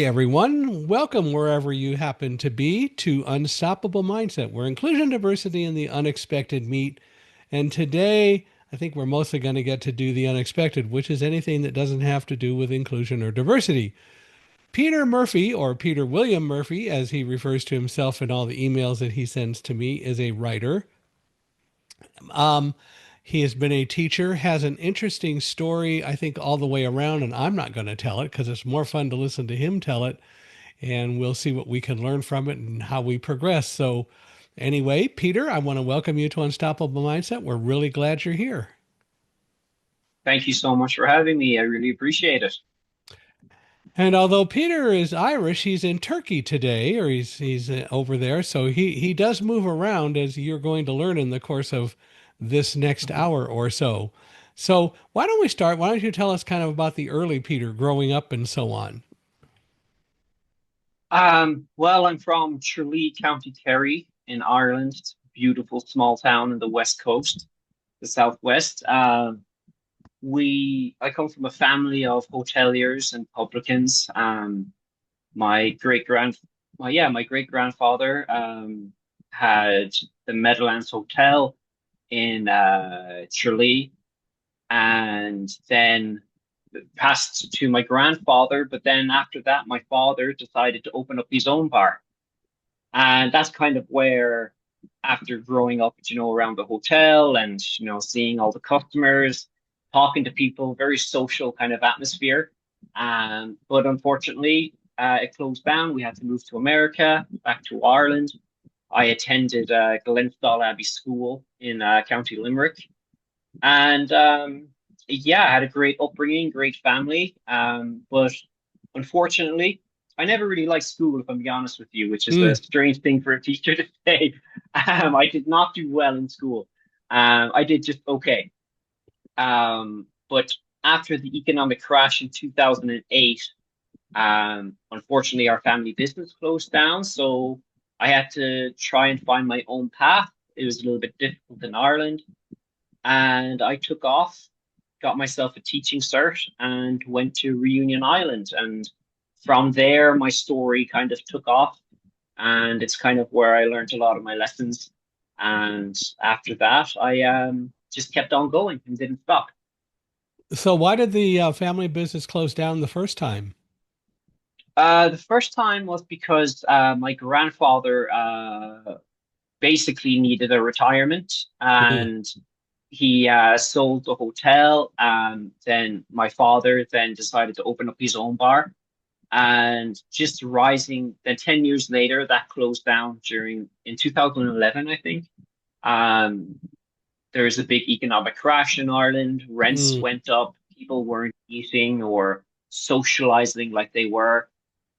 everyone. Welcome wherever you happen to be to Unstoppable Mindset, where inclusion, diversity, and the unexpected meet. And today, I think we're mostly going to get to do the unexpected, which is anything that doesn't have to do with inclusion or diversity. Peter Murphy, or Peter William Murphy, as he refers to himself in all the emails that he sends to me, is a writer. Um, he has been a teacher, has an interesting story, I think, all the way around, and I'm not going to tell it because it's more fun to listen to him tell it, and we'll see what we can learn from it and how we progress. So, anyway, Peter, I want to welcome you to Unstoppable Mindset. We're really glad you're here. Thank you so much for having me. I really appreciate it. And although Peter is Irish, he's in Turkey today, or he's over there. So he does move around, as you're going to learn in the course of this next hour or so. So why don't we start? Why don't you tell us kind of about the early Peter growing up and so on? Well, I'm from Tralee, County Kerry in Ireland. It's a beautiful small town in the west coast, the southwest. I come from a family of hoteliers and publicans. My great grand, my great grandfather had the Meadowlands Hotel in Tralee, and then passed to my grandfather. But then after that, my father decided to open up his own bar. And that's kind of where, after growing up, around the hotel and, seeing all the customers, talking to people, very social kind of atmosphere. But unfortunately, it closed down. We had to move to America, back to Ireland. I attended Glenstall Abbey School in County Limerick. And yeah, I had a great upbringing, great family. But unfortunately, I never really liked school, if I'm being honest with you, which is a Mm. strange thing for a teacher to say. I did not do well in school. I did just okay. But after the economic crash in 2008, unfortunately, our family business closed down. So I had to try and find my own path. It was a little bit difficult in Ireland, and I took off, got myself a teaching cert, and went to Reunion Island. And from there, my story kind of took off, and it's kind of where I learned a lot of my lessons. And after that, I just kept on going and didn't stop. So why did the family business close down the first time? The first time was because my grandfather basically needed a retirement, Mm. and he sold the hotel. Then my father then decided to open up his own bar, and just rising. Then 10 years later, that closed down during in 2011, I think. Um, there was a big economic crash in Ireland. Rents Mm. went up. People weren't eating or socializing like they were.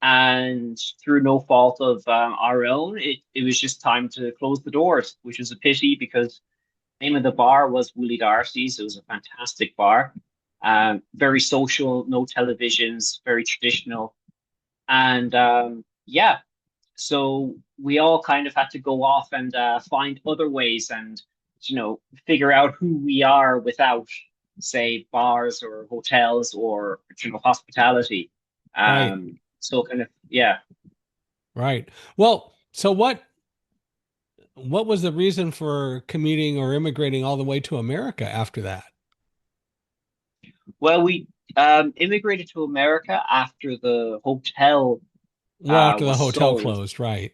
And through no fault of our own, it was just time to close the doors, which was a pity because the name of the bar was Willie Darcy's. It was a fantastic bar, very social, no televisions, very traditional. And yeah, so we all kind of had to go off and find other ways and, figure out who we are without, say, bars or hotels or, hospitality. Right, So kind of, yeah. right. Well, so what was the reason for commuting or immigrating all the way to America after that? Well, we immigrated to America after the hotel Well, after the was hotel sold. closed, right?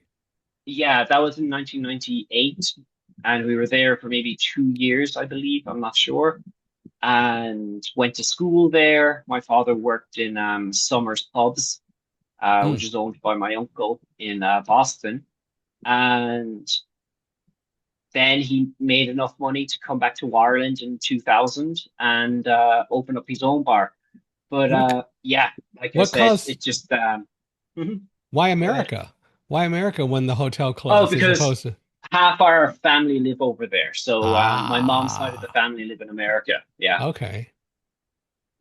Yeah, that was in 1998, and we were there for maybe 2 years, I believe. I'm not sure. And went to school there. My father worked in Summers Pubs, Mm. which is owned by my uncle in Boston. And then he made enough money to come back to Ireland in 2000 and open up his own bar. But What yeah, like I what said, caused it just mhm. why Go ahead. America? Why America when the hotel Oh, closed as because opposed to half our family live over there. So my mom's side of the ah, family live in America. Yeah. okay.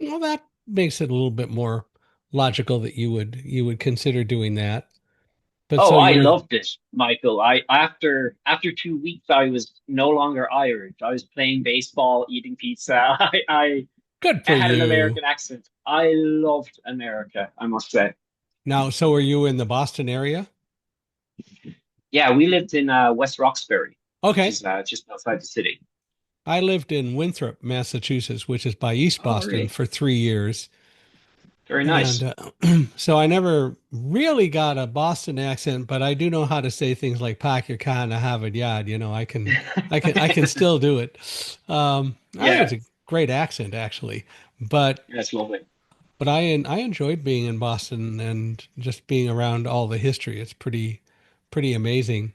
Well, that makes it a little bit more logical that you would consider doing that. But Oh, so I you're loved it, Michael. I after 2 weeks, I was no longer Irish. I was playing baseball, eating pizza. I good for had an you. American accent. I loved America, I must say. Now, so are you in the Boston area? Yeah, we lived in West Roxbury, which Okay. is just outside the city. I lived in Winthrop, Massachusetts, which is by East Oh, Boston, really? for 3 years. Very And nice. so I never really got a Boston accent, but I do know how to say things like "park your car in a Harvard yard." You know, I can still do it. I think Yeah, it's a great accent, actually. But that's lovely. I enjoyed being in Boston and just being around all the history. It's pretty amazing.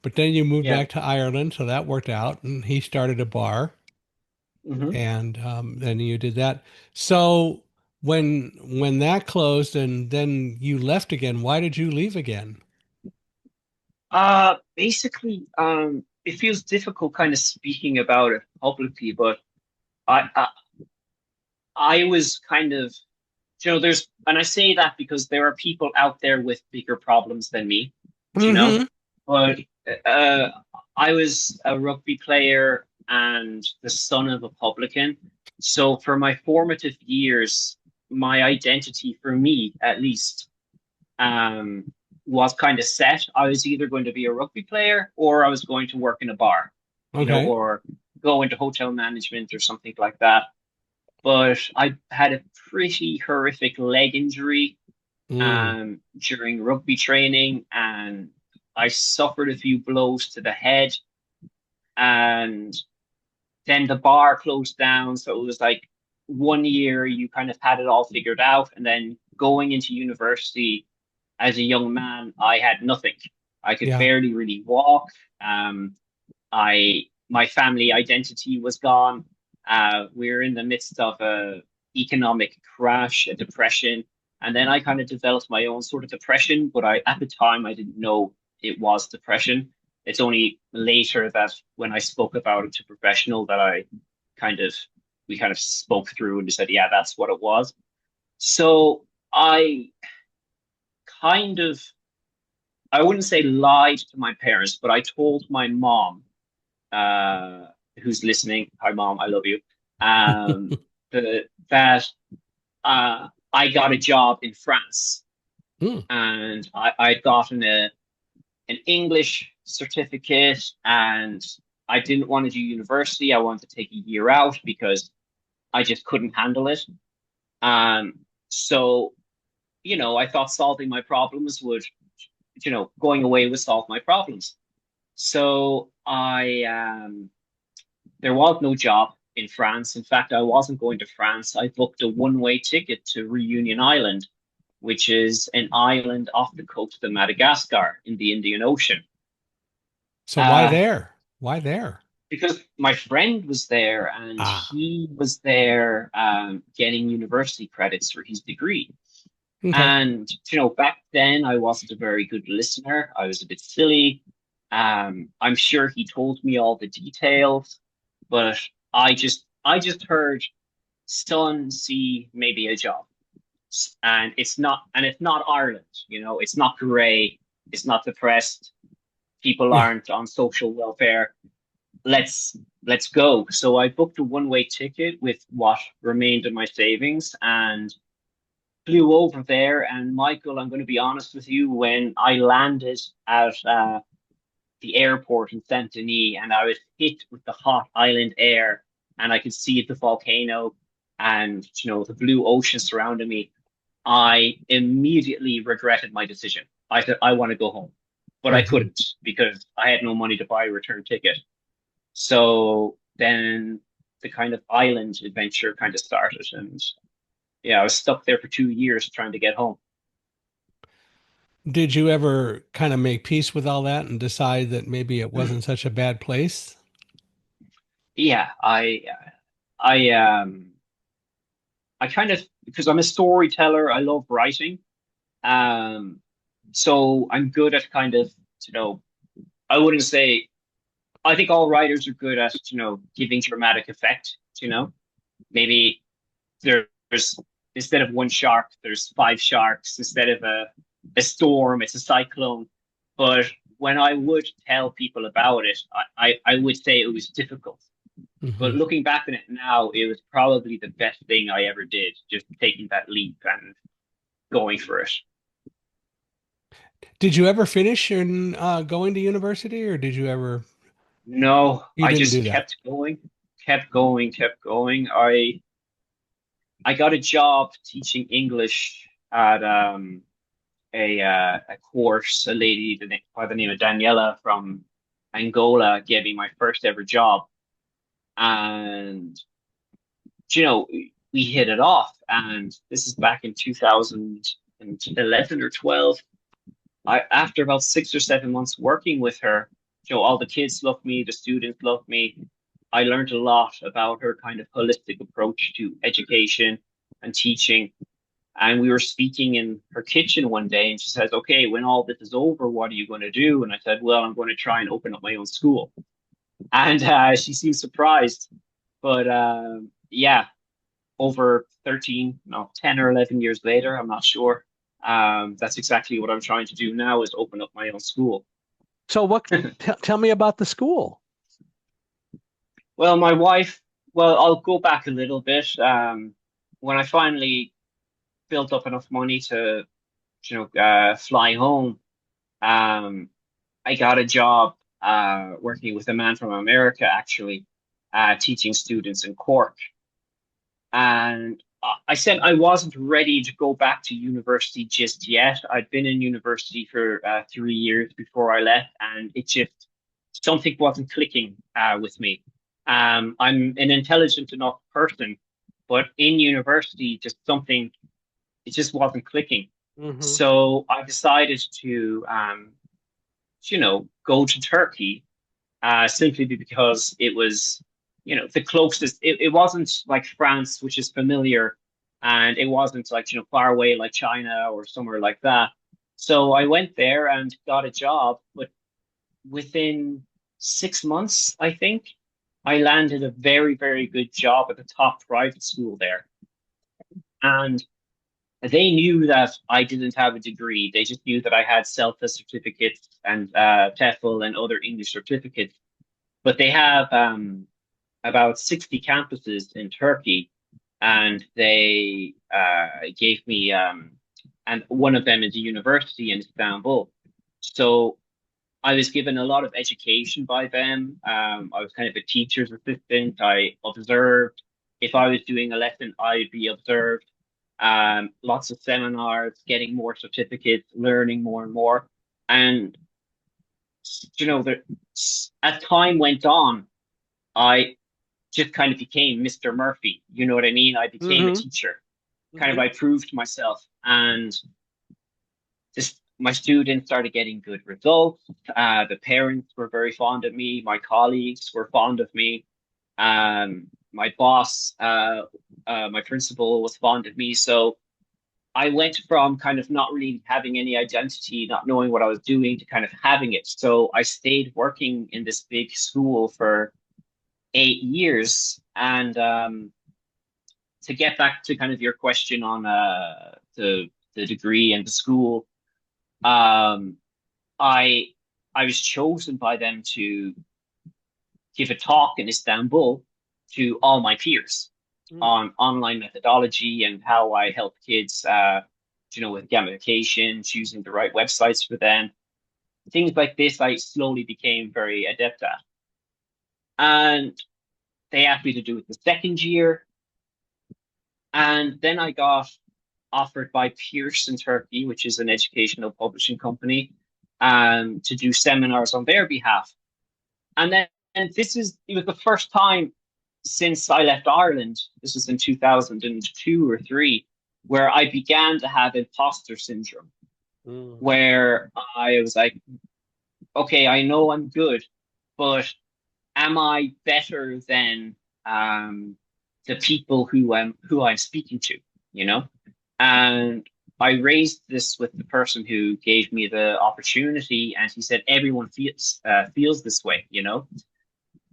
But then you moved Yeah. back to Ireland, so that worked out, and he started a bar, Hmm. and then you did that. So when that closed and then you left again, why did you leave again? Basically, it feels difficult kind of speaking about it publicly, but I, I, I was kind of, and I say that because there are people out there with bigger problems than me, you know, Hmm. but uh, I was a rugby player and the son of a publican. So for my formative years, my identity, for me at least, um, was kind of set. I was either going to be a rugby player or I was going to work in a bar, Okay. or go into hotel management or something like that. But I had a pretty horrific leg injury Mm. during rugby training, and I suffered a few blows to the head, and then the bar closed down. So it was like 1 year you kind of had it all figured out, and then going into university as a young man, I had nothing. I could Yeah. barely really walk. Um, my family identity was gone. We were in the midst of a economic crash, a depression, and then I kind of developed my own sort of depression. But I at the time I didn't know it was depression. It's only later that when I spoke about it to professional that I kind of we kind of spoke through and said, yeah, that's what it was. So I kind of I wouldn't say lied to my parents, but I told my mom, uh, who's listening, hi mom, I love you, that I got a job in France, Mm. and I'd gotten an English certificate, and I didn't want to do university. I wanted to take a year out because I just couldn't handle it. So, I thought solving my problems would, going away would solve my problems. So there was no job in France. In fact, I wasn't going to France. I booked a one-way ticket to Reunion Island, which is an island off the coast of Madagascar in the Indian Ocean. So why Uh, there? Why there? because my friend was there and Ah. he was there getting university credits for his degree. Okay. And, back then I wasn't a very good listener. I was a bit silly. I'm sure he told me all the details, but I just heard son, see maybe a job. And it's not Ireland, it's not grey, it's not depressed, people Yeah. aren't on social welfare. Let's go. So I booked a one-way ticket with what remained of my savings and flew over there. And Michael, I'm going to be honest with you, when I landed at the airport in Saint Denis and I was hit with the hot island air and I could see the volcano and the blue ocean surrounding me, I immediately regretted my decision. I said I want to go home, but I Hmm. couldn't because I had no money to buy a return ticket. So then the kind of island adventure kind of started, and yeah, I was stuck there for 2 years trying to get home. Did you ever kind of make peace with all that and decide that maybe it wasn't such a bad place? Yeah, I I kind of, because I'm a storyteller, I love writing. Um, so I'm good at kind of, you know, I wouldn't say, I think all writers are good at, giving dramatic effect, maybe there's, instead of one shark, there's five sharks. Instead of a storm, it's a cyclone. But when I would tell people about it, I would say it was difficult. But Hmm. looking back on it now, it was probably the best thing I ever did, just taking that leap and going for it. Did you ever finish in going to university, or did you ever? No, You I didn't do just that. kept going, kept going, kept going. I got a job teaching English at a course. A lady by the name of Daniela from Angola gave me my first ever job, and we hit it off. And this is back in 2011 or 12. I After about 6 or 7 months working with her, all the kids loved me, the students loved me. I learned a lot about her kind of holistic approach to education and teaching. And we were speaking in her kitchen one day, and she says, "Okay, when all this is over, what are you going to do?" And I said, "Well, I'm going to try and open up my own school." And she seemed surprised. But yeah, over 13, no, 10 or 11 years later, I'm not sure. That's exactly what I'm trying to do now is open up my own school. So tell me about the school. Well, my wife, well, I'll go back a little bit. When I finally built up enough money to, fly home, um, I got a job working with a man from America, actually, teaching students in Cork. And I said I wasn't ready to go back to university just yet. I'd been in university for 3 years before I left, and it just something wasn't clicking with me. I'm an intelligent enough person, but in university, just something it just wasn't clicking. Hmm. So I decided to, go to Turkey simply because it was, the closest. It wasn't like France, which is familiar, and it wasn't like, far away like China or somewhere like that. So I went there and got a job, but within 6 months, I think, I landed a very, very good job at the top private school there. And they knew that I didn't have a degree. They just knew that I had CELTA certificates and TEFL and other English certificates. But they have about 60 campuses in Turkey, and they gave me, and one of them is a university in Istanbul. So I was given a lot of education by them. I was kind of a teacher's assistant. I observed. If I was doing a lesson, I'd be observed. Lots of seminars, getting more certificates, learning more and more. And, there, as time went on, I just kind of became Mr. Murphy. You know what I mean? I became a Hmm. teacher. Kind of, Hmm. I proved myself, and just my students started getting good results. The parents were very fond of me. My colleagues were fond of me. My boss, my principal was fond of me. So I went from kind of not really having any identity, not knowing what I was doing, to kind of having it. So I stayed working in this big school for 8 years. And to get back to kind of your question on the degree and the school, um, I I was chosen by them to give a talk in Istanbul to all my peers on online methodology and how I help kids, with gamification, choosing the right websites for them. Things like this, I slowly became very adept at. And they asked me to do it the second year. And then I got offered by Pierce in Turkey, which is an educational publishing company, to do seminars on their behalf. And then and it was the first time since I left Ireland, this was in 2002 or three, where I began to have imposter syndrome, Hmm. where I was like, okay, I know I'm good, but am I better than the people who I'm speaking to, you know? And I raised this with the person who gave me the opportunity, and he said everyone feels this way,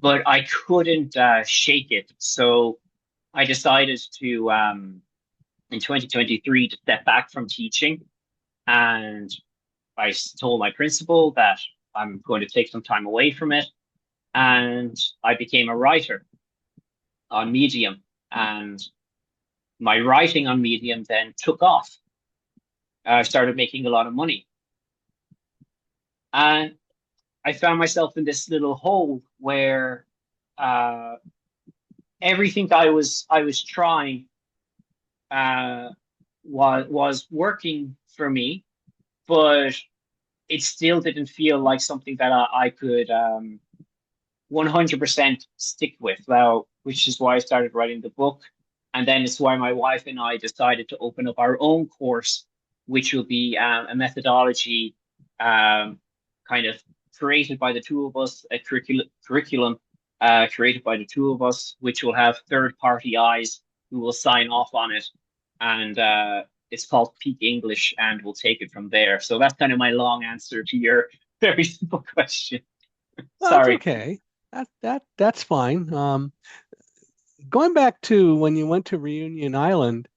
but I couldn't shake it. So I decided to, in 2023, to step back from teaching. And I told my principal that I'm going to take some time away from it. And I became a writer on Medium. And my writing on Medium then took off. I started making a lot of money. And I found myself in this little hole where uh, everything I was trying uh, was working for me, but it still didn't feel like something that I could 100% stick with. Now, which is why I started writing the book, and then it's why my wife and I decided to open up our own course, which will be a methodology um, kind of created by the two of us, a curriculum created by the two of us, which will have third-party eyes who will sign off on it, and it's called Peak English, and we'll take it from there. So that's kind of my long answer to your very simple question. Well, it's Sorry. okay. That's fine. Going back to when you went to Reunion Island,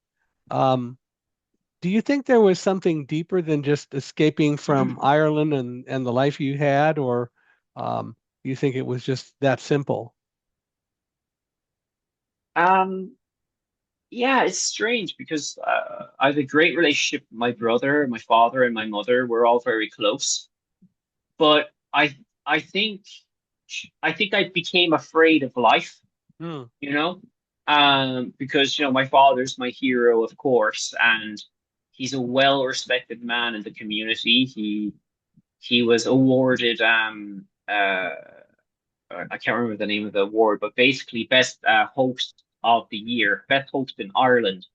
um, do you think there was something deeper than just escaping from Ireland and the life you had, or do you think it was just that simple? Um, yeah, it's strange because I have a great relationship with my brother, my father, and my mother. We're all very close. But I think I became afraid of life, Hmm. you know, because my father's my hero, of course, and he's a well-respected man in the community. He was awarded I can't remember the name of the award, but basically best host of the year, best host in Ireland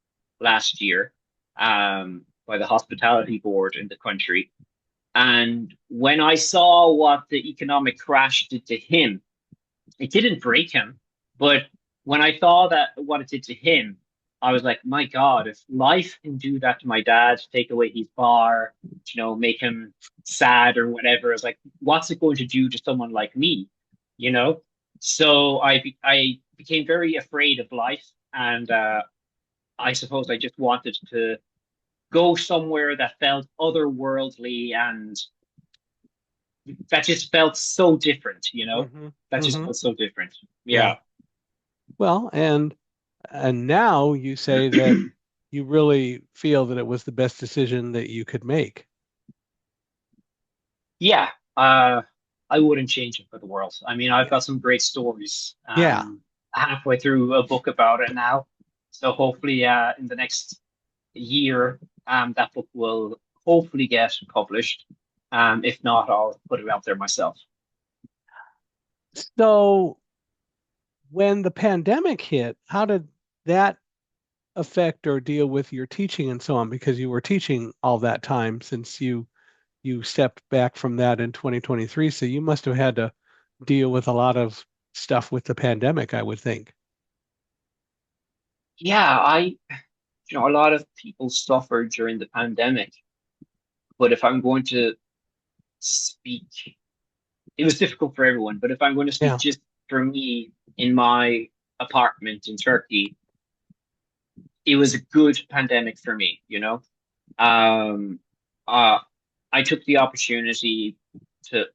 last year, by the hospitality board in the country. And when I saw what the economic crash did to him, it didn't break him, but when I saw that what it did to him, I was like, my God, if life can do that to my dad, take away his bar, make him sad or whatever, I was like, what's it going to do to someone like me? You know? So I became very afraid of life, and I suppose I just wanted to go somewhere that felt otherworldly and that just felt so different, Hmm. that just Hmm. felt so different. Yeah. Yeah. Well, and now you say that you really feel that it was the best decision that you could make. Yeah, uh, I wouldn't change it for the world. I mean, I've Yeah. got some great stories. Yeah. Halfway through a book about it now, so hopefully, in the next year, that book will hopefully get published. If not, I'll put it out there myself. So when the pandemic hit, how did that affect or deal with your teaching and so on? Because you were teaching all that time since you stepped back from that in 2023. So you must have had to deal with a lot of stuff with the pandemic, I would think. Yeah, a lot of people suffered during the pandemic, but if I'm going to speak, it was difficult for everyone. But if I'm going to speak Yeah. just for me in my apartment in Turkey, it was a good pandemic for me. Um, uh, I took the opportunity to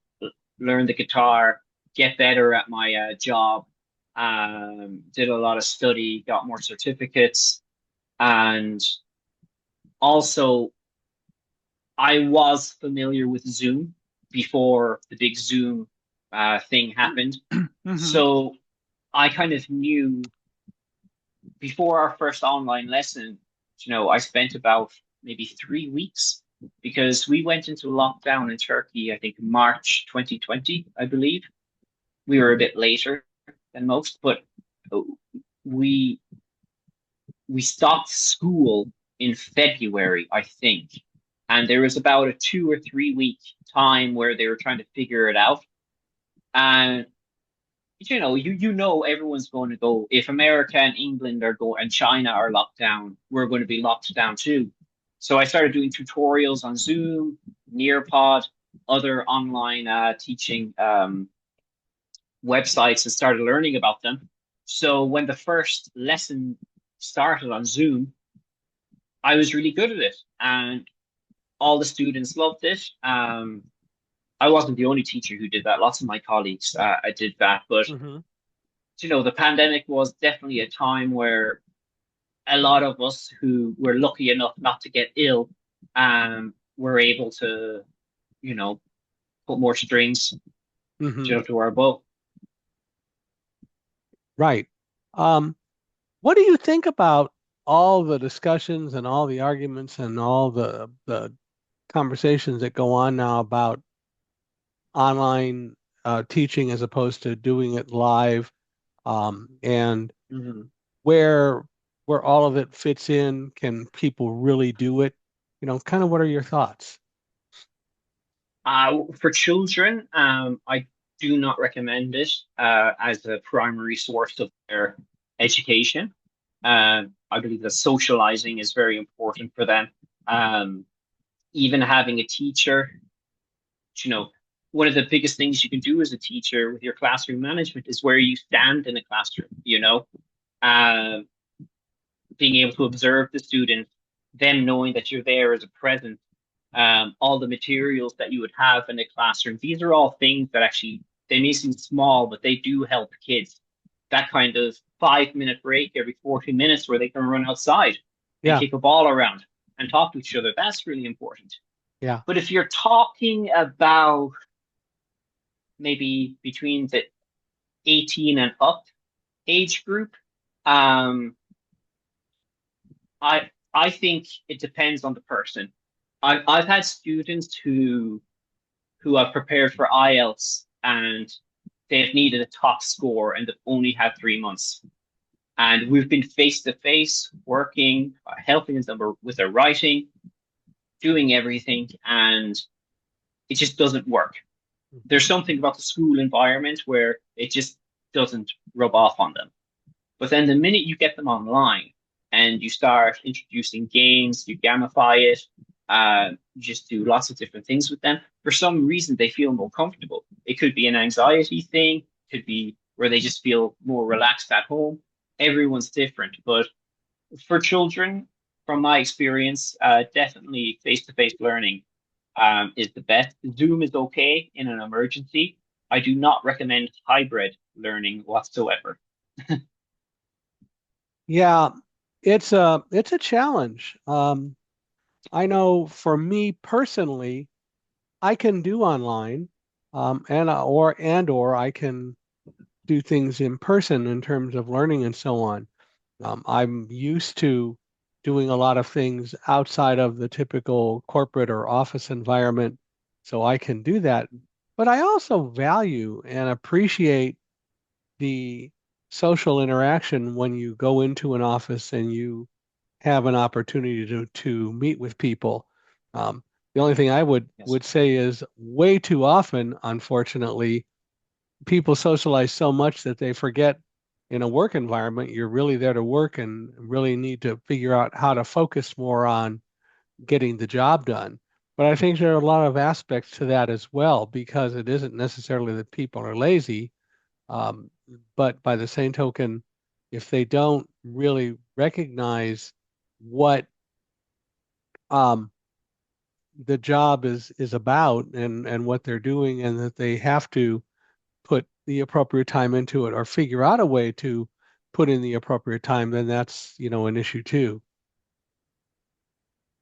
learn the guitar, get better at my job, did a lot of study, got more certificates, and also I was familiar with Zoom before the big Zoom thing happened. Hmm. So I kind of knew before our first online lesson, I spent about maybe 3 weeks because we went into lockdown in Turkey, I think March 2020, I believe. We were a bit later than most, but we we stopped school in February, I think. And there was about a 2 or 3 week time where they were trying to figure it out. And you know everyone's going to go if America and England are going and China are locked down, we're going to be locked down too. So I started doing tutorials on Zoom, Nearpod, other online teaching websites and started learning about them. So when the first lesson started on Zoom, I was really good at it, and all the students loved it. I wasn't the only teacher who did that. Lots of my colleagues I did that, but Hmm. the pandemic was definitely a time where a lot of us who were lucky enough not to get ill were able to, you know, put more strings Hmm. to our bow. Right. Um, what do you think about all the discussions and all the arguments and all the conversations that go on now about online teaching as opposed to doing it live, and Hmm. where where all of it fits in? Can people really do it? Kind of what are your thoughts? For children, I do not recommend it as a primary source of their education. I believe that socializing is very important for them. Um, Even having a teacher, you know, one of the biggest things you can do as a teacher with your classroom management is where you stand in a classroom, um, being able to observe the student, them knowing that you're there as a presence, all the materials that you would have in a classroom. These are all things that actually they may seem small, but they do help kids. That kind of 5 minute break every 40 minutes where they can run outside and Yeah, kick a ball around and talk to each other, that's really important. yeah, But if you're talking about maybe between the 18 and up age group, um, I think it depends on the person. I've had students who have prepared for IELTS and they've needed a top score and they've only had 3 months. And we've been face to face working, helping them with their writing, doing everything, and it just doesn't work. There's something about the school environment where it just doesn't rub off on them. But then the minute you get them online and you start introducing games, you gamify it, you just do lots of different things with them, for some reason they feel more comfortable. It could be an anxiety thing, could be where they just feel more relaxed at home. Everyone's different, but for children, from my experience, definitely face-to-face learning is the best. Zoom is okay in an emergency. I do not recommend hybrid learning whatsoever. yeah. It's a challenge. I know for me personally, I can do online, and or I can do things in person in terms of learning and so on. I'm used to doing a lot of things outside of the typical corporate or office environment, so I can do that. But I also value and appreciate the social interaction when you go into an office and you have an opportunity to meet with people. The only thing I would Yes. would say is way too often, unfortunately, people socialize so much that they forget in a work environment, you're really there to work and really need to figure out how to focus more on getting the job done. But I think there are a lot of aspects to that as well, because it isn't necessarily that people are lazy, um, but by the same token, if they don't really recognize what um, the job is about and what they're doing, and that they have to put the appropriate time into it or figure out a way to put in the appropriate time, then that's, an issue too.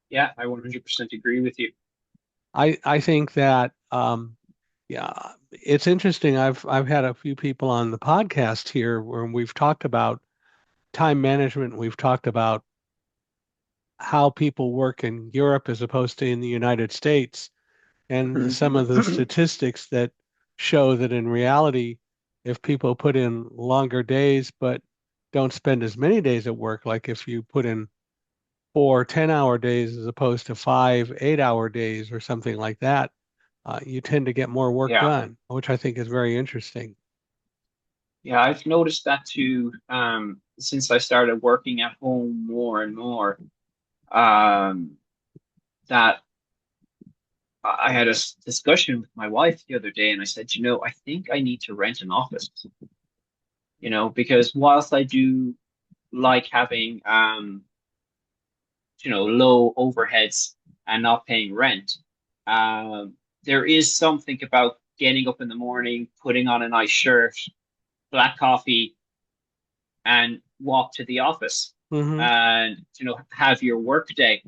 Yeah, I 100% agree with you. I think that yeah, it's interesting. I've had a few people on the podcast here where we've talked about time management. We've talked about how people work in Europe as opposed to in the United States, and some of the statistics that show that in reality, if people put in longer days but don't spend as many days at work, like if you put in 4 10-hour days as opposed to 5 8-hour days or something like that, you tend to get more work Yeah, done, which I think is very interesting. yeah, I've noticed that too. Since I started working at home more and more, um, that I had a discussion with my wife the other day, and I said, I think I need to rent an office, because whilst I do like having, low overheads and not paying rent, there is something about getting up in the morning, putting on a nice shirt, black coffee, and walk to the office Hmm. and have your work day.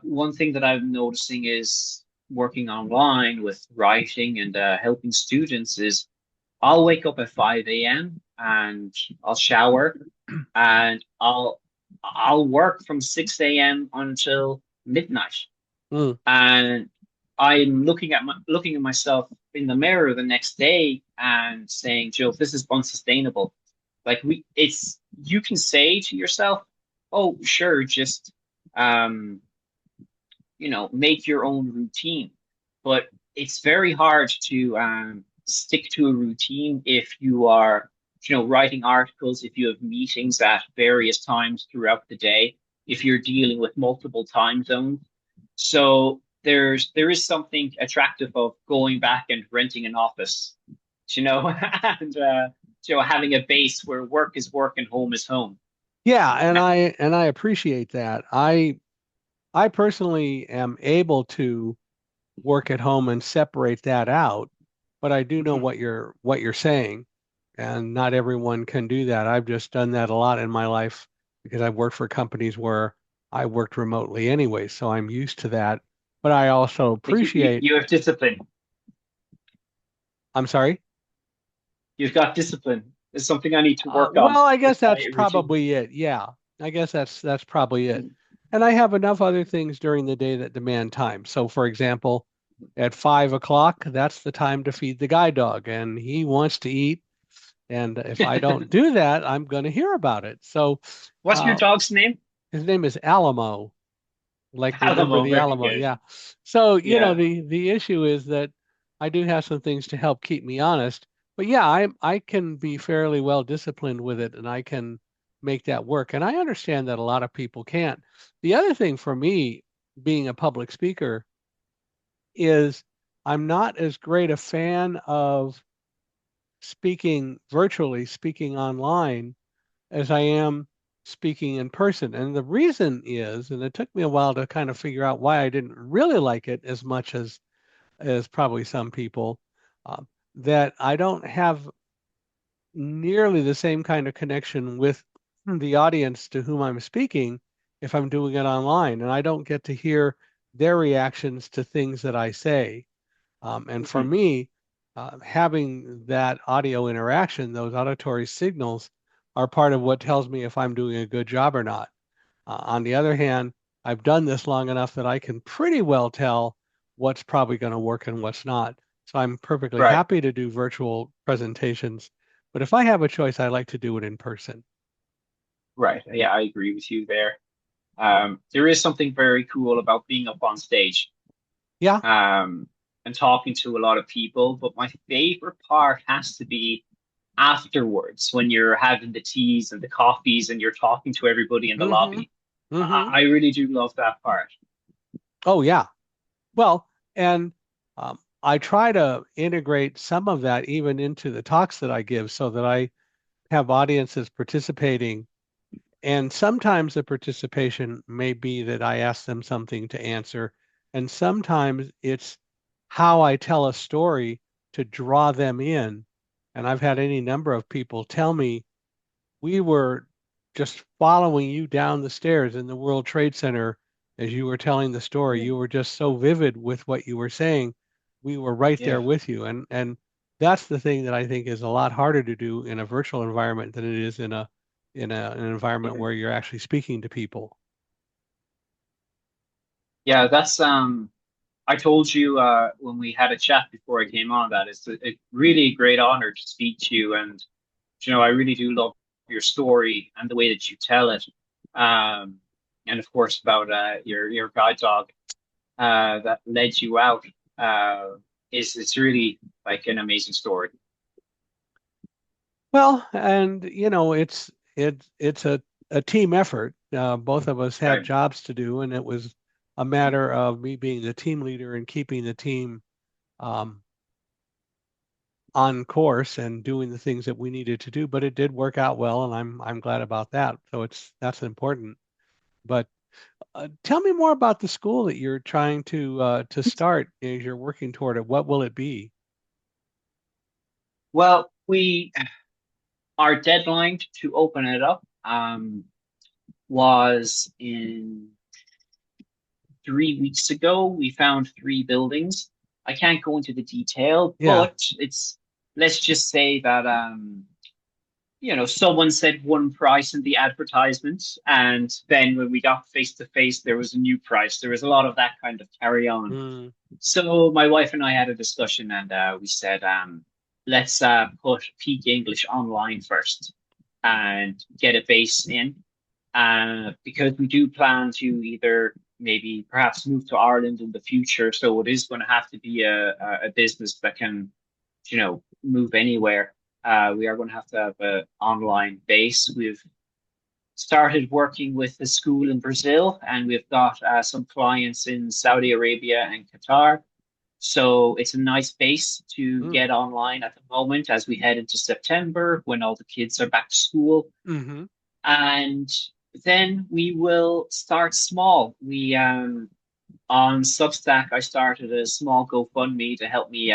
One thing that I'm noticing is working online with writing and helping students is I'll wake up at 5 a.m. and I'll shower and I'll work from 6 a.m. until midnight. Mm. And I'm looking at myself in the mirror the next day and saying, Joe, this is unsustainable. Like it's you can say to yourself, oh, sure, just um, make your own routine. But it's very hard to stick to a routine if you are, writing articles, if you have meetings at various times throughout the day, if you're dealing with multiple time zones. So there is something attractive of going back and renting an office, and having a base where work is work and home is home. Yeah, and I appreciate that. I personally am able to work at home and separate that out, but I do know Mhm. what you're saying, and not everyone can do that. I've just done that a lot in my life because I've worked for companies where I worked remotely anyway, so I'm used to that. But I also Like you, appreciate, you have discipline. I'm sorry. You've got discipline. It's something I need to work on. Well, I This guess that's quiet routine. probably it. Yeah, I guess that's probably it. And I have enough other things during the day that demand time. So, for example, at 5 o'clock, that's the time to feed the guide dog, and he wants to eat. And if I don't do that, I'm going to hear about it. So, What's your uh, dog's name? his name is Alamo. Like remember Alamo. the Very Alamo, good. yeah. So, Yeah. the issue is that I do have some things to help keep me honest. But yeah, I can be fairly well disciplined with it and I can make that work. And I understand that a lot of people can't. The other thing for me, being a public speaker, is I'm not as great a fan of speaking virtually, speaking online as I am speaking in person. And the reason is, and it took me a while to kind of figure out why I didn't really like it as much as probably some people, uh, that I don't have nearly the same kind of connection with the audience to whom I'm speaking if I'm doing it online, and I don't get to hear their reactions to things that I say. And for Mhm. me, having that audio interaction, those auditory signals, are part of what tells me if I'm doing a good job or not. On the other hand, I've done this long enough that I can pretty well tell what's probably going to work and what's not. So I'm perfectly Right. happy to do virtual presentations. But if I have a choice, I like to do it in person. Right. Yeah, I agree with you there. There is something very cool about being up on stage, Yeah. um, and talking to a lot of people. But my favorite part has to be afterwards when you're having the teas and the coffees and you're talking to everybody in the Mm-hmm. lobby. Mm-hmm. I really do love that part. Oh, yeah. Well, and I try to integrate some of that even into the talks that I give so that I have audiences participating. And sometimes the participation may be that I ask them something to answer. And sometimes it's how I tell a story to draw them in. And I've had any number of people tell me, we were just following you down the stairs in the World Trade Center as you were telling the story. Yeah. You were just so vivid with what you were saying. We were right there Yeah. with you. And that's the thing that I think is a lot harder to do in a virtual environment than it is an environment Yeah. where you're actually speaking to people. Yeah, that's I told you when we had a chat before I came on that it's a really a great honor to speak to you, and I really do love your story and the way that you tell it. Um, and of course about your guide dog that led you out. Is it's really like an amazing story. Well, and it's a team effort. Both of us had Right. jobs to do, and it was a matter of me being the team leader and keeping the team um, on course and doing the things that we needed to do. But it did work out well, and I'm glad about that. So that's important. But tell me more about the school that you're trying to start as you're working toward it. What will it be? Well, we our deadline to open it up was in 3 weeks ago, we found three buildings. I can't go into the detail, Yeah. but let's just say that someone said one price in the advertisement, and then when we got face to face, there was a new price. There was a lot of that kind of carry on. Mm, So my wife and I had a discussion, and we said, let's put Peak English online first and get a base in, because we do plan to either maybe perhaps move to Ireland in the future. So it is going to have to be a business that can, move anywhere. We are going to have an online base. We've started working with a school in Brazil, and we've got some clients in Saudi Arabia and Qatar. So it's a nice base to mm, get online at the moment as we head into September when all the kids are back to school. hmm. And then we will start small. We On Substack, I started a small GoFundMe to help me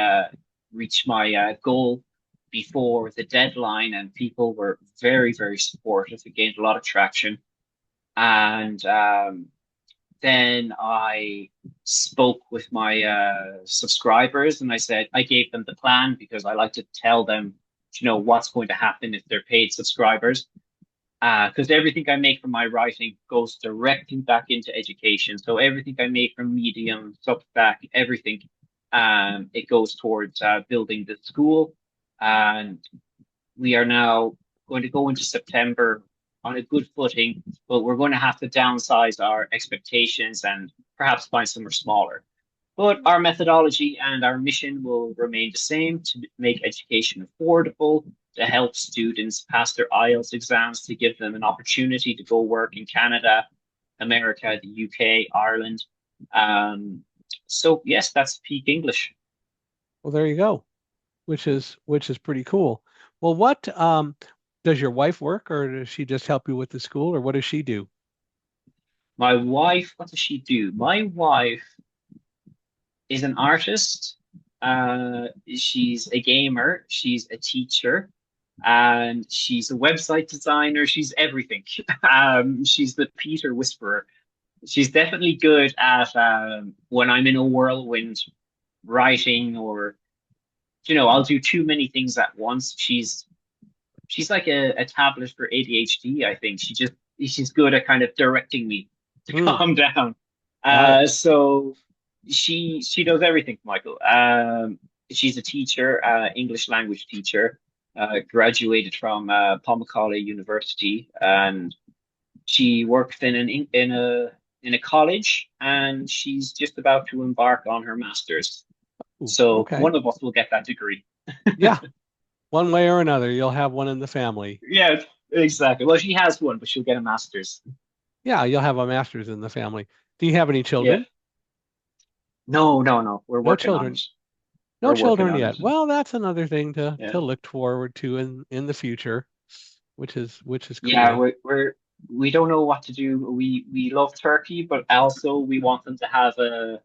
reach my goal before the deadline, and people were very, very supportive. It gained a lot of traction. And then I spoke with my subscribers, and I gave them the plan because I like to tell them, what's going to happen if they're paid subscribers. Because everything I make from my writing goes directly back into education. So everything I make from Medium, Substack, everything, it goes towards building the school. And we are now going to go into September on a good footing, but we're going to have to downsize our expectations and perhaps find somewhere smaller. But our methodology and our mission will remain the same: to make education affordable, to help students pass their IELTS exams, to give them an opportunity to go work in Canada, America, the UK, Ireland. Um, so yes, that's peak English. Well, there you go, which is pretty cool. Well, what does your wife work, or does she just help you with the school, or what does she do? My wife, what does she do? My wife is an artist. She's a gamer. She's a teacher, and she's a website designer. She's everything. She's the Peter Whisperer. She's definitely good at when I'm in a whirlwind writing, or I'll do too many things at once. She's like a tablet for ADHD, I think. She's good at kind of directing me to Hmm, calm down. got it. So she does everything, Michael. She's a teacher, English language teacher, graduated from Palmacolla University, and she works in a college, and she's just about to embark on her master's. Ooh, So okay. one of us will get that degree. Yeah, one way or another, you'll have one in the family. Yeah, exactly. Well, she has one, but she'll get a master's. Yeah, you'll have a master's in the family. Do you have any Yeah. children? No, no, no. We're No working on children. it. No We're working children on yet. it. Well, that's another thing to Yeah. to look forward to in the future, which is Yeah, cool. we don't know what to do. We love Turkey, but also we want them to have you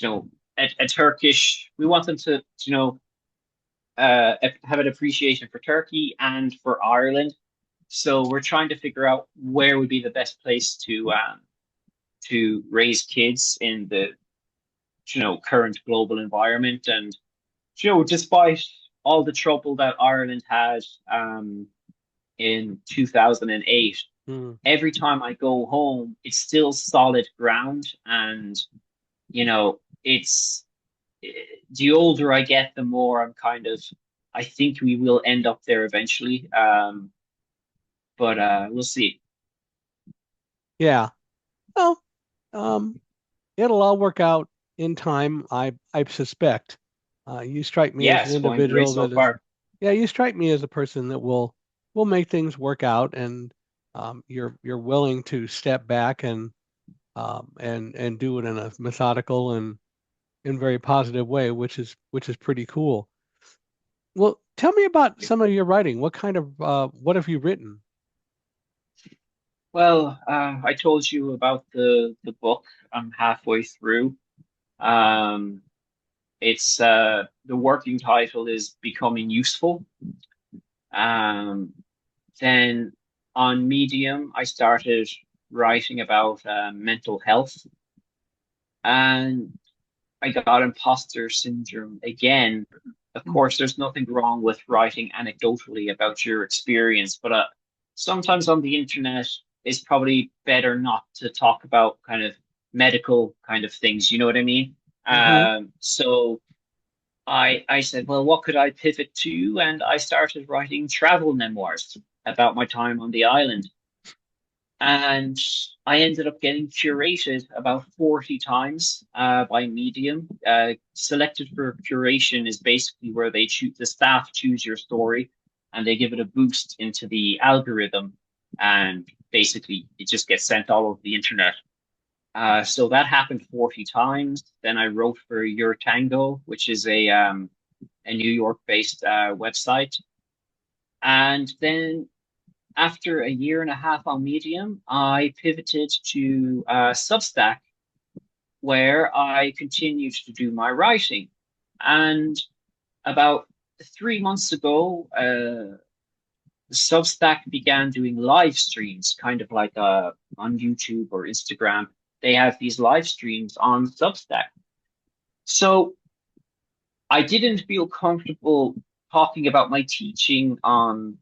know a Turkish. We want them to have an appreciation for Turkey and for Ireland. So we're trying to figure out where would be the best place to raise kids in the current global environment. And despite all the trouble that Ireland had in 2008, Hmm. every time I go home, it's still solid ground. And it's the older I get, the more I think we will end up there eventually. But we'll see. Yeah. Well, um, it'll all work out in time, I suspect. You strike me Yeah, as an it's going great individual so that is, far. yeah, you strike me as a person that will make things work out, and you're willing to step back and do it in a methodical and very positive way, which is pretty cool. Well, tell me about some of your writing. What have you written? Well, I told you about the book. I'm halfway through. Um, it's the working title is Becoming Useful. Um, then on Medium, I started writing about mental health. and I got imposter syndrome again. Of course, there's nothing wrong with writing anecdotally about your experience, but sometimes on the internet, it's probably better not to talk about kind of medical kind of things. You know what I mean? Mm-hmm. So I said, well, what could I pivot to? And I started writing travel memoirs about my time on the island. And I ended up getting curated about 40 times by Medium. Selected for curation is basically where the staff choose your story and they give it a boost into the algorithm. And basically, it just gets sent all over the internet. So that happened 40 times. Then I wrote for Your Tango, which is a New York-based website. And then after a year and a half on Medium, I pivoted to Substack, where I continued to do my writing. And about 3 months ago, Substack began doing live streams, kind of like on YouTube or Instagram. They have these live streams on Substack. So I didn't feel comfortable talking about my teaching on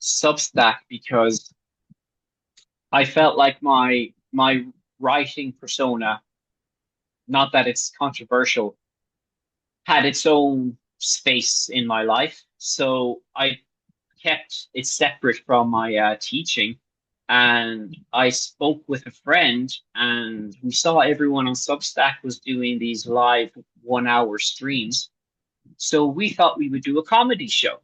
Substack because I felt like my writing persona, not that it's controversial, had its own space in my life. So I kept it separate from my teaching. And I spoke with a friend, and we saw everyone on Substack was doing these live 1 hour streams. So we thought we would do a comedy show.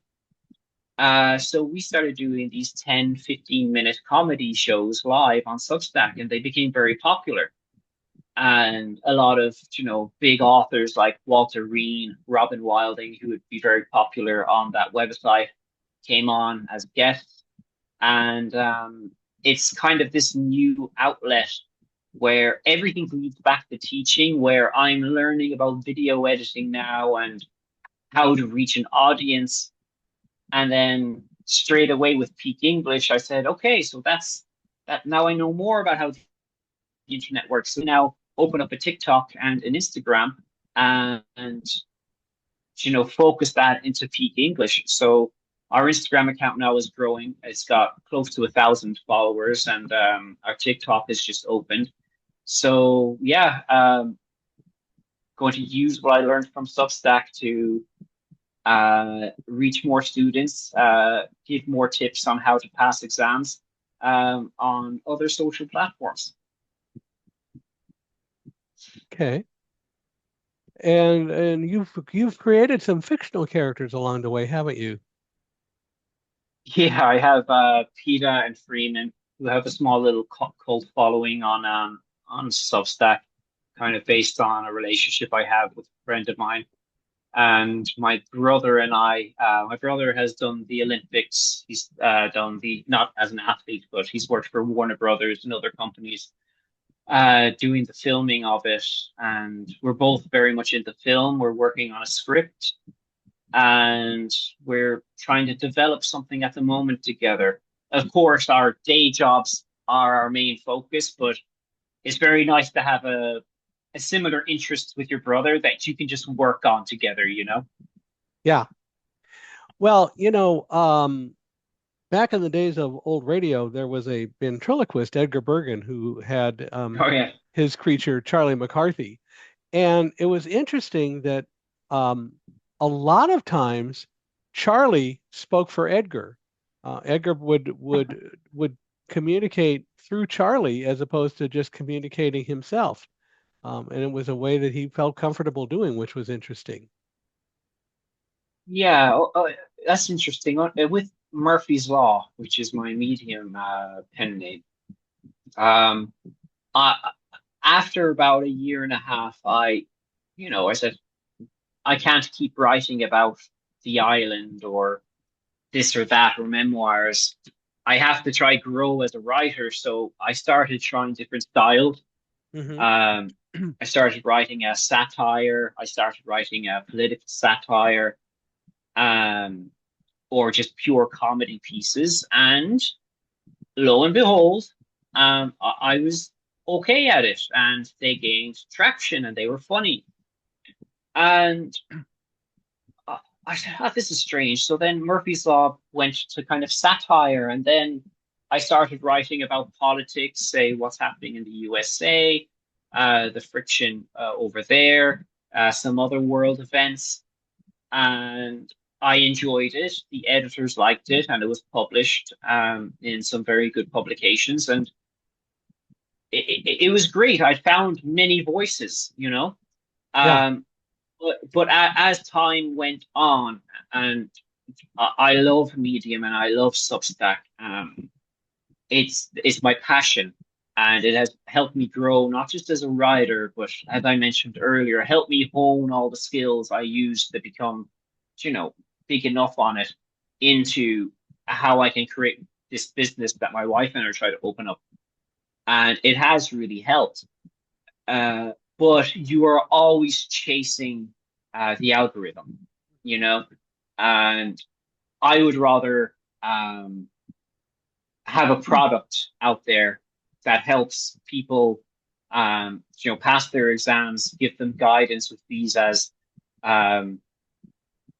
So we started doing these 10, 15-minute comedy shows live on Substack, and they became very popular. And a lot of, big authors like Walter Reen, Robin Wilding, who would be very popular on that website, came on as guests. And it's kind of this new outlet where everything leads back to teaching, where I'm learning about video editing now and how to reach an audience. And then straight away with Peak English, I said, okay, so that's that. Now I know more about how the internet works. So now open up a TikTok and an Instagram and focus that into Peak English. So our Instagram account now is growing. It's got close to 1,000 followers, and our TikTok is just opened. So yeah, going to use what I learned from Substack to reach more students, give more tips on how to pass exams on other social platforms. Okay. And you've created some fictional characters along the way, haven't you? Yeah, I have PETA and Freeman, who have a small little cult following on Substack, kind of based on a relationship I have with a friend of mine. And my brother has done the Olympics. He's done not as an athlete, but he's worked for Warner Brothers and other companies, doing the filming of it. And we're both very much into film. We're working on a script and we're trying to develop something at the moment together. Of course, our day jobs are our main focus, but it's very nice to have a similar interest with your brother that you can just work on together, you know? Yeah. Well, back in the days of old radio, there was a ventriloquist, Edgar Bergen, who had Oh yeah. his creature, Charlie McCarthy. And it was interesting that um, a lot of times Charlie spoke for Edgar. Edgar would communicate through Charlie as opposed to just communicating himself. And it was a way that he felt comfortable doing, which was interesting. Yeah, that's interesting. With Murphy's Law, which is my Medium pen name, um, I, after about a year and a half, I said, I can't keep writing about the island or this or that or memoirs. I have to try grow as a writer. So I started trying different styles. Hmm. Um, I started writing a satire. I started writing a political satire, um, or just pure comedy pieces. And lo and behold, I was okay at it, and they gained traction, and they were funny. And uh, I said, oh, this is strange. So then Murphy's Law went to kind of satire, and then I started writing about politics, say what's happening in the USA, the friction over there, some other world events, and I enjoyed it. The editors liked it, and it was published in some very good publications, and it was great. I found many voices, you know. Yeah. Um, but as time went on, and I love Medium and I love Substack. It's my passion, and it has helped me grow not just as a writer, but as I mentioned earlier, helped me hone all the skills I use to become, you know, big enough on it into how I can create this business that my wife and I try to open up, and it has really helped. But you are always chasing the algorithm, you know, and I would rather have a product out there that helps people, pass their exams, give them guidance with visas, um,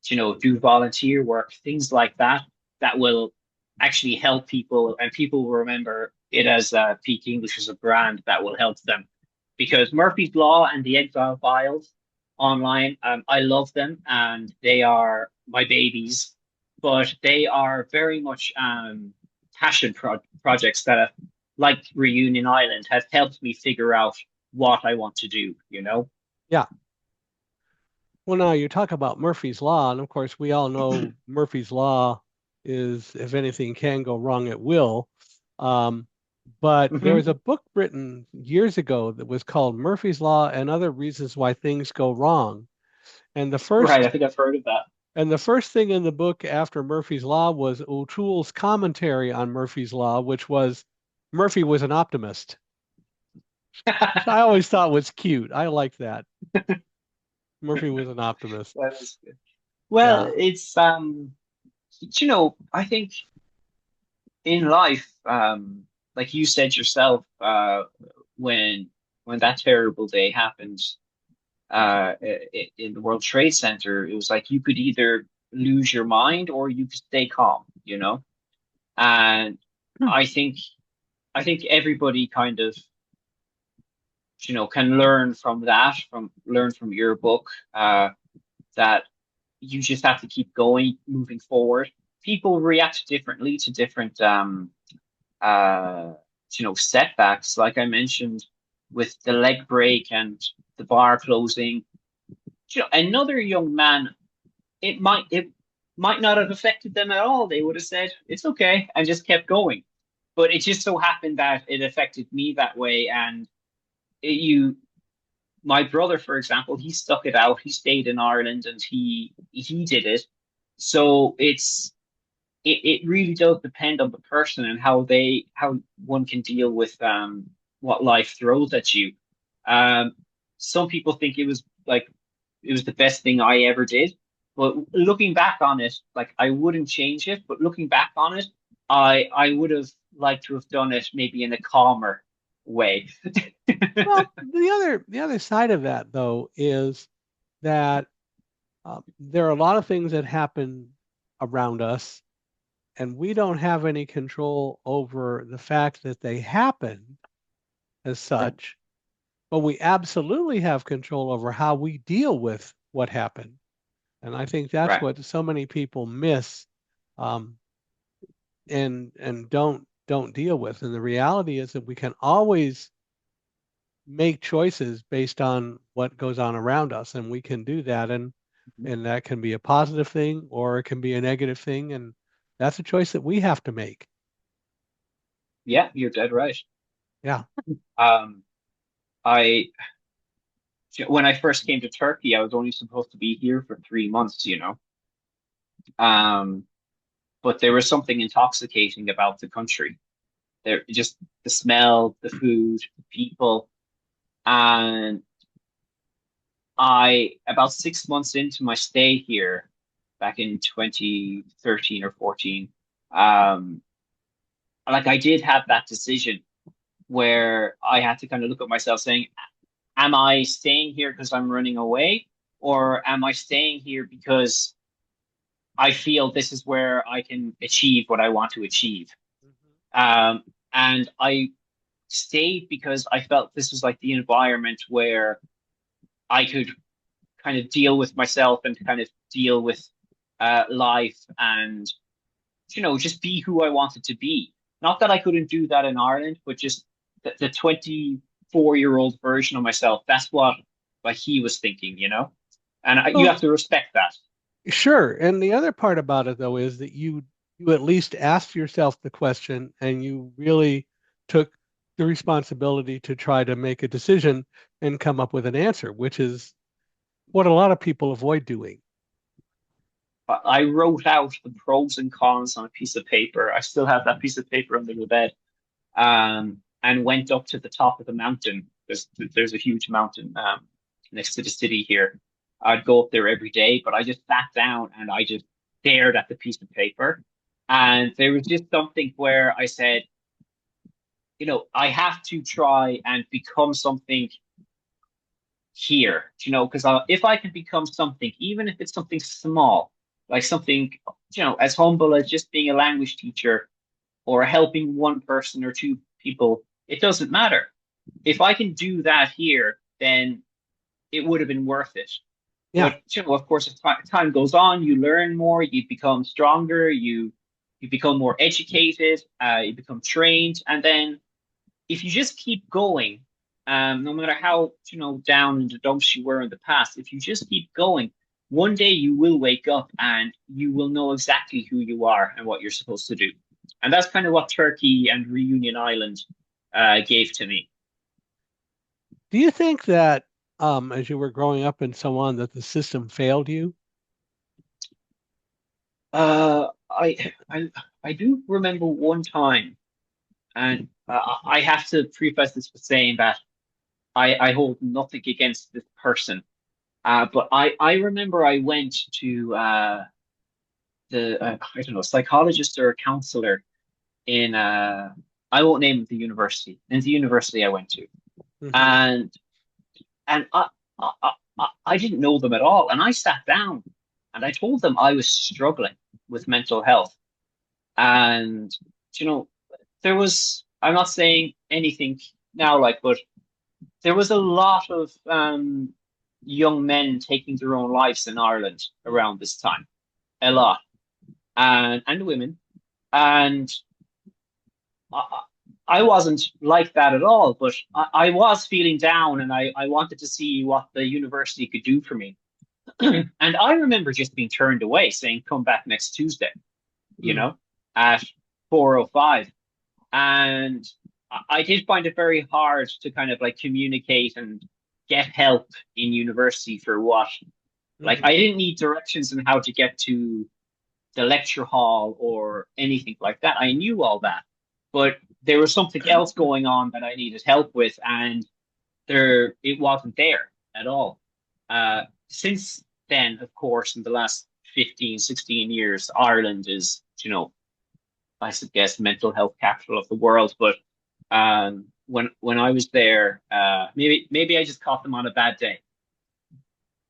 do volunteer work, things like that, that will actually help people, and people will remember it as Peak English as a brand that will help them. Because Murphy's Law and the Exile Files online, I love them, and they are my babies, but they are very much projects that, like Reunion Island, have helped me figure out what I want to do, you know? Yeah. Well, now you talk about Murphy's Law, and of course, we all know Murphy's Law is if anything can go wrong, it will. Um, but there was Hmm. a book written years ago that was called Murphy's Law and Other Reasons Why Things Go Wrong. And the Right, first I think I've heard of that. and the first thing in the book after Murphy's Law was O'Toole's commentary on Murphy's Law, which was Murphy was an optimist, which I always thought was cute. I liked that. Murphy was an optimist. That is good. Well, Yeah. it's I think in life, like you said yourself, when when that terrible day happened, in the World Trade Center, it was like you could either lose your mind or you could stay calm, you know? And I think I think everybody kind of, can learn from that, from learn from your book, that you just have to keep going, moving forward. People react differently to different uh setbacks. Like I mentioned with the leg break and the bar closing. Another young man, it might not have affected them at all. They would have said, it's okay, and just kept going. But it just so happened that it affected me that way. And you my brother, for example, he stuck it out. He stayed in Ireland and he did it. So it really does depend on the person and how one can deal with what life throws at you. Um, some people think it was the best thing I ever did. But looking back on it, like I wouldn't change it, but looking back on it, I would have liked to have done it maybe in a calmer way. Well, the other side of that though is that there are a lot of things that happen around us, and we don't have any control over the fact that they happen as such, but we absolutely have control over how we deal with what happened. And I think that's Right. what so many people miss, um, and don't deal with. And the reality is that we can always make choices based on what goes on around us, and we can do that, and that can be a positive thing or it can be a negative thing, and that's a choice that we have to make. Yeah, you're dead right. Yeah. Um, I when I first came to Turkey, I was only supposed to be here for 3 months, you know. Um, but there was something intoxicating about the country. There, just the smell, the food, the people, and about 6 months into my stay here, back in 2013 or 14, like I did have that decision. where I had to kind of look at myself saying, am I staying here because I'm running away? Or am I staying here because I feel this is where I can achieve what I want to achieve? Um, and I stayed because I felt this was like the environment where I could kind of deal with myself and kind of deal with life and, just be who I wanted to be. Not that I couldn't do that in Ireland, but just the 24-year-old version of myself. That's what like he was thinking. And you Well, have to respect that. sure. And the other part about it though is that you at least asked yourself the question and you really took the responsibility to try to make a decision and come up with an answer, which is what a lot of people avoid doing. I wrote out the pros and cons on a piece of paper. I still have that piece of paper under the bed. And went up to the top of the mountain. There's a huge mountain next to the city here. I'd go up there every day, but I just sat down and I just stared at the piece of paper. And there was just something where I said, I have to try and become something here, because if I can become something, even if it's something small, like something, as humble as just being a language teacher or helping one person or two people, it doesn't matter. If I can do that here, then it would have been worth it. Yeah. But of course, as time goes on, you learn more, you become stronger, you become more educated, you become trained, and then if you just keep going, no matter how down in the dumps you were in the past, if you just keep going, one day you will wake up and you will know exactly who you are and what you're supposed to do. And that's kind of what Turkey and Reunion Island gave to me. Do you think that as you were growing up and so on, that the system failed you? I do remember one time, and I have to preface this with saying that I hold nothing against this person. But I remember I went to the I don't know, psychologist or a counselor in I won't name the university, in the university I went to, Hmm. and and I didn't know them at all, and I sat down and I told them I was struggling with mental health, and you know there was, I'm not saying anything now, like, but there was a lot of young men taking their own lives in Ireland around this time, a lot, and women, and I, I wasn't like that at all, but I was feeling down, and I wanted to see what the university could do for me. And I remember just being turned away, saying, "Come back next Tuesday," you Mm. know, at 4:05. And I did find it very hard to kind of like communicate and get help in university for what, like, Hmm. I didn't need directions on how to get to the lecture hall or anything like that. I knew all that, but there was something else going on that I needed help with, and it wasn't there at all. Since then, of course, in the last 15, 16 years, Ireland is, I guess, mental health capital of the world. But when I was there, maybe I just caught them on a bad day.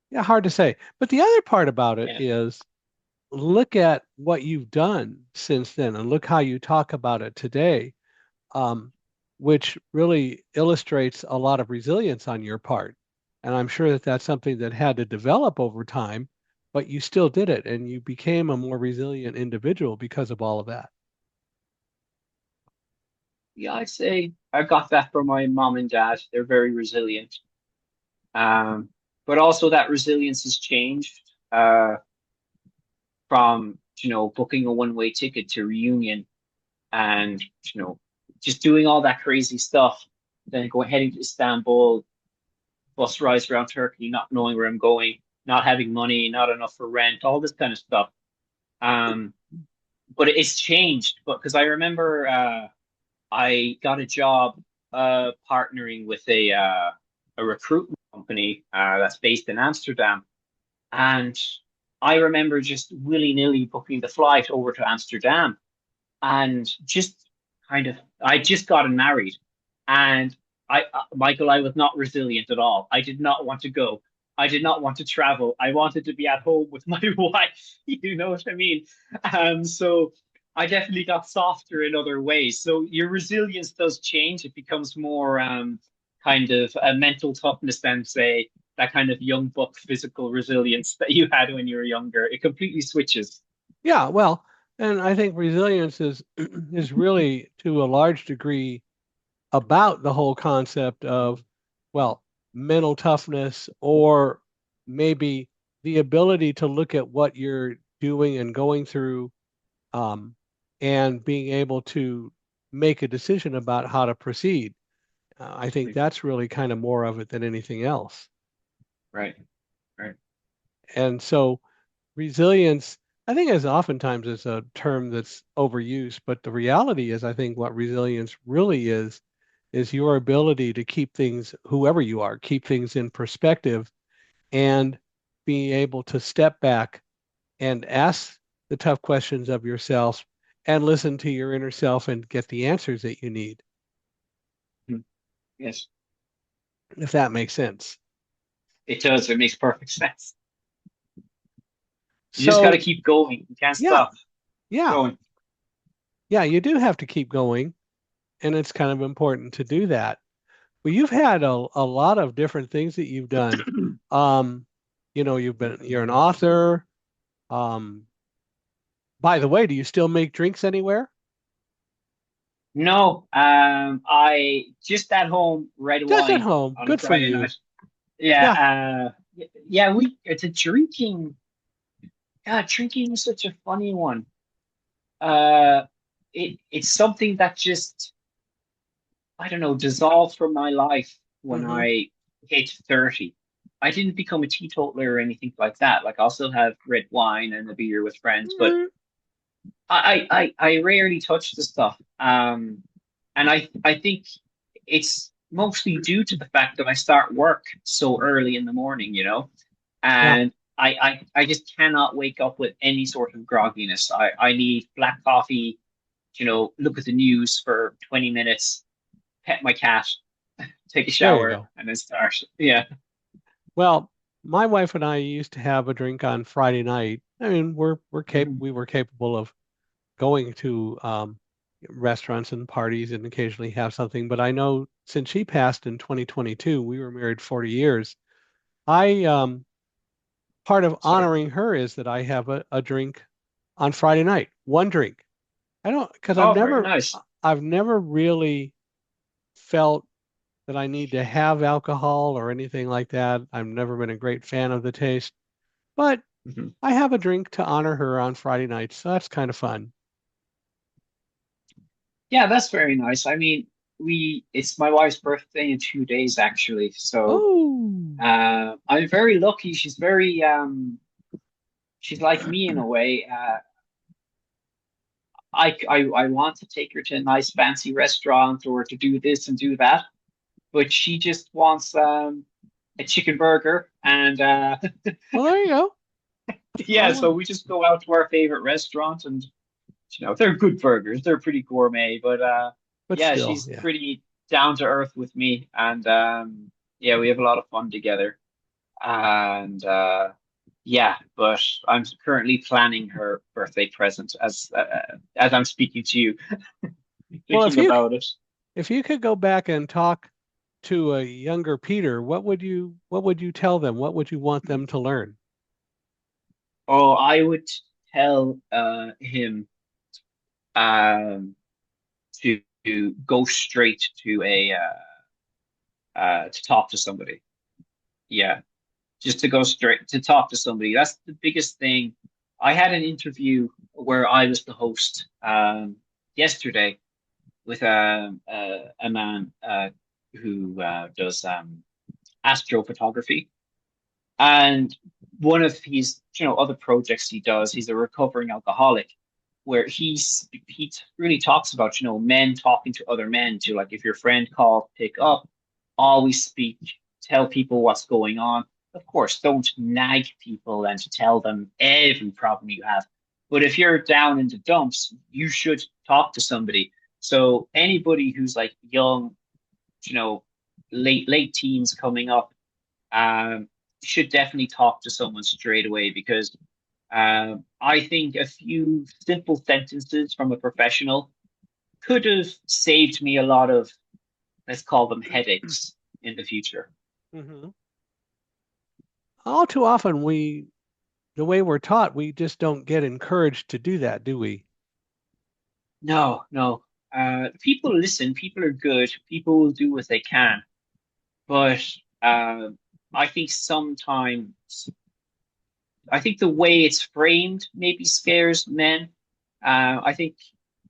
Yeah, hard to say. But the other part about it Yeah. is look at what you've done since then and look how you talk about it today, um, which really illustrates a lot of resilience on your part. And I'm sure that that's something that had to develop over time, but you still did it and you became a more resilient individual because of all of that. Yeah, I'd say I got that from my mom and dad. They're very resilient. Um, but also that resilience has changed from, booking a one-way ticket to reunion and, just doing all that crazy stuff, then heading to Istanbul, bus rides around Turkey, not knowing where I'm going, not having money, not enough for rent, all this kind of stuff. Um, but it's changed. But because I remember I got a job partnering with a recruitment company that's based in Amsterdam, and I remember just willy-nilly booking the flight over to Amsterdam and just kind of, I just gotten married. And Michael, I was not resilient at all. I did not want to go. I did not want to travel. I wanted to be at home with my wife. You know what I mean? So I definitely got softer in other ways. So your resilience does change. It becomes more kind of a mental toughness than, say, that kind of young buck physical resilience that you had when you were younger. It completely switches. Yeah, well, and I think resilience is is really to a large degree about the whole concept of, well, mental toughness or maybe the ability to look at what you're doing and going through, um, and being able to make a decision about how to proceed. I think that's really kind of more of it than anything else. Right, right. And so resilience, I think, is oftentimes is a term that's overused, but the reality is, I think what resilience really is your ability to keep things, whoever you are, keep things in perspective and being able to step back and ask the tough questions of yourself and listen to your inner self and get the answers that you need, Mhm. Yes, if that makes sense. it does. It makes perfect sense. You just got to So, keep going. You can't yeah, stop yeah, going. yeah, you do have to keep going, and it's kind of important to do that. Well, you've had a lot of different things that you've done. Um, you're an author. Um, by the way, do you still make drinks anywhere? No, I just at home red Just at wine home. on a Good for Friday you. night. Yeah. Yeah, yeah. We it's a drinking. God, drinking is such a funny one. Uh, it's something that just I don't know dissolved from my life when Hmm. I hit 30. I didn't become a teetotaler or anything like that. Like I'll still have red wine and a beer with friends, but I rarely touch the stuff. And I think it's mostly due to the fact that I start work so early in the morning, Yeah. and I just cannot wake up with any sort of grogginess. I need black coffee, look at the news for 20 minutes, pet my cat, take a There you shower, go. and then start. Yeah. Well, my wife and I used to have a drink on Friday night. I mean, Mhm. we were capable of going to restaurants and parties and occasionally have something. But I know since she passed in 2022, we were married 40 years. I Part of Sorry. honoring her is that I have a drink on Friday night, one drink. I don't because Oh, very nice. I've never really felt that I need to have alcohol or anything like that. I've never been a great fan of the taste, but Mhm. I have a drink to honor her on Friday nights, so that's kind of fun. Yeah, that's very nice. I mean, it's my wife's birthday in 2 days actually. So Oh, I'm very lucky. She's like me in a way. I want to take her to a nice fancy restaurant or to do this and do that, but she just wants a chicken burger and well, there you go. yeah, Oh, so we just go out to our favorite restaurant and they're good burgers. They're pretty gourmet, but but yeah, still, she's yeah. pretty down to earth with me, and yeah, we have a lot of fun together. And yeah, but I'm currently planning her birthday present as I'm speaking to you, Well, thinking about it. if you could go back and talk to a younger Peter, what would you tell them? What would you want them to learn? Oh, I would tell him um, to go straight to a to talk to somebody. Yeah, just to go straight to talk to somebody. That's the biggest thing. I had an interview where I was the host yesterday with a man who does astrophotography, and one of his other projects he does. He's a recovering alcoholic, where really talks about men talking to other men. To like if your friend calls, pick up, always speak, tell people what's going on. Of course, don't nag people and to tell them every problem you have. But if you're down in the dumps, you should talk to somebody. So anybody who's like young you know, late teens coming up, you should definitely talk to someone straight away because I think a few simple sentences from a professional could have saved me a lot of, let's call them headaches in the future. Hmm. All too often, the way we're taught, we just don't get encouraged to do that, do we? No, no. People listen, people are good, people will do what they can. But I think sometimes, I think the way it's framed maybe scares men. I think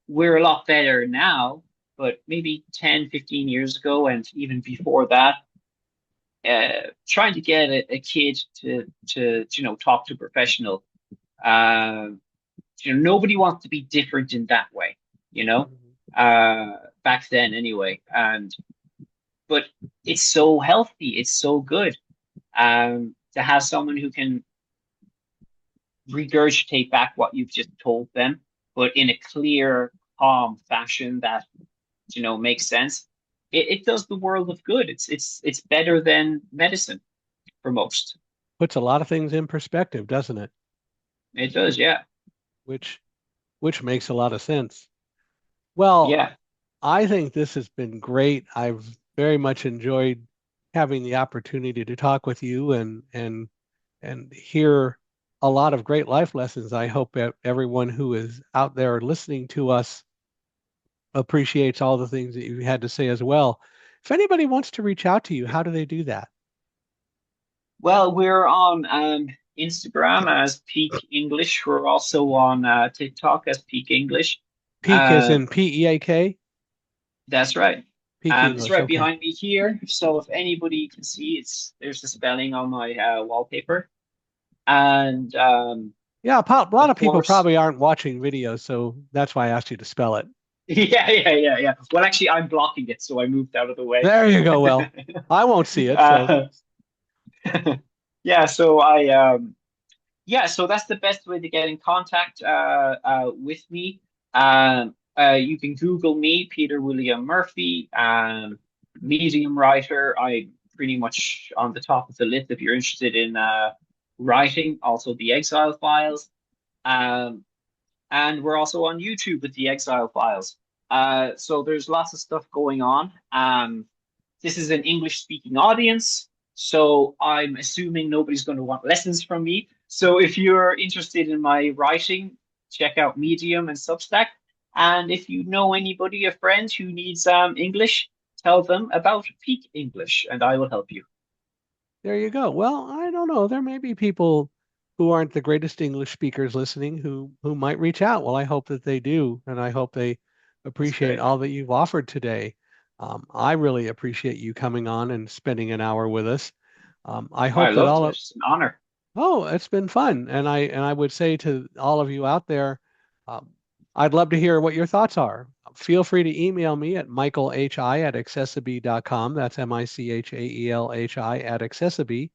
we're a lot better now, but maybe 10, 15 years ago, and even before that, trying to get a kid to talk to a professional. Uh, nobody wants to be different in that way, you know, Mhm. back then anyway. And but it's so healthy, it's so good to have someone who can regurgitate back what you've just told them, but in a clear, calm fashion that makes sense. It does the world of good. It's better than medicine for most. Puts a lot of things in perspective, doesn't it? It does, yeah, Which which makes a lot of sense. Well, yeah. I think this has been great. I've very much enjoyed having the opportunity to talk with you and hear a lot of great life lessons. I hope that everyone who is out there listening to us appreciates all the things that you had to say as well. If anybody wants to reach out to you, how do they do that? Well, we're on Instagram as Peak English. We're also on TikTok as Peak English. Peak is Uh, in Peak. that's right. Peak It's English. right Okay. behind me here. So if anybody can see, there's the spelling on my wallpaper. And Yeah, a lot of of people course, probably aren't watching videos, so that's why I asked you to spell it. yeah. Well, actually, I'm blocking it, so I moved out of the way. There you go. Well, I won't see it, so uh, yeah, so so that's the best way to get in contact with me. You can Google me, Peter William Murphy, medium writer. I'm pretty much on the top of the list if you're interested in writing. Also, the Exile Files. Um, and we're also on YouTube with the Exile Files. So there's lots of stuff going on. This is an English speaking audience, so I'm assuming nobody's going to want lessons from me. So if you're interested in my writing, check out Medium and Substack. And if you know anybody, a friend who needs English, tell them about Peak English, and I will help you. there you go. Well, I don't know. There may be people who aren't the greatest English speakers listening who might reach out. Well, I hope that they do, and I hope they That's appreciate great. all that you've offered today. I really appreciate you coming on and spending an hour with us. I I hope that loved all it. of It's an honor. Oh, it's been fun. And I would say to all of you out there, um, I'd love to hear what your thoughts are. Feel free to email me at michaelhi@accessibe.com. That's MICHAELHI at accessibe,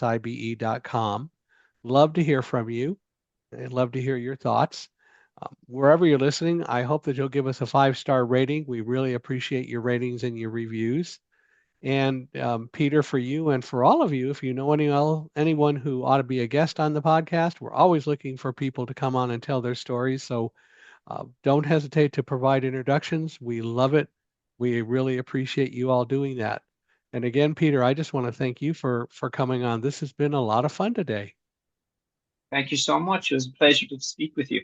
ACCESSIBE.com. Love to hear from you and love to hear your thoughts. Wherever you're listening, I hope that you'll give us a 5-star rating. We really appreciate your ratings and your reviews. And Peter, for you and for all of you, if you know anyone who ought to be a guest on the podcast, we're always looking for people to come on and tell their stories. So don't hesitate to provide introductions. We love it. We really appreciate you all doing that. And again, Peter, I just want to thank you for coming on. This has been a lot of fun today. Thank you so much. It was a pleasure to speak with you.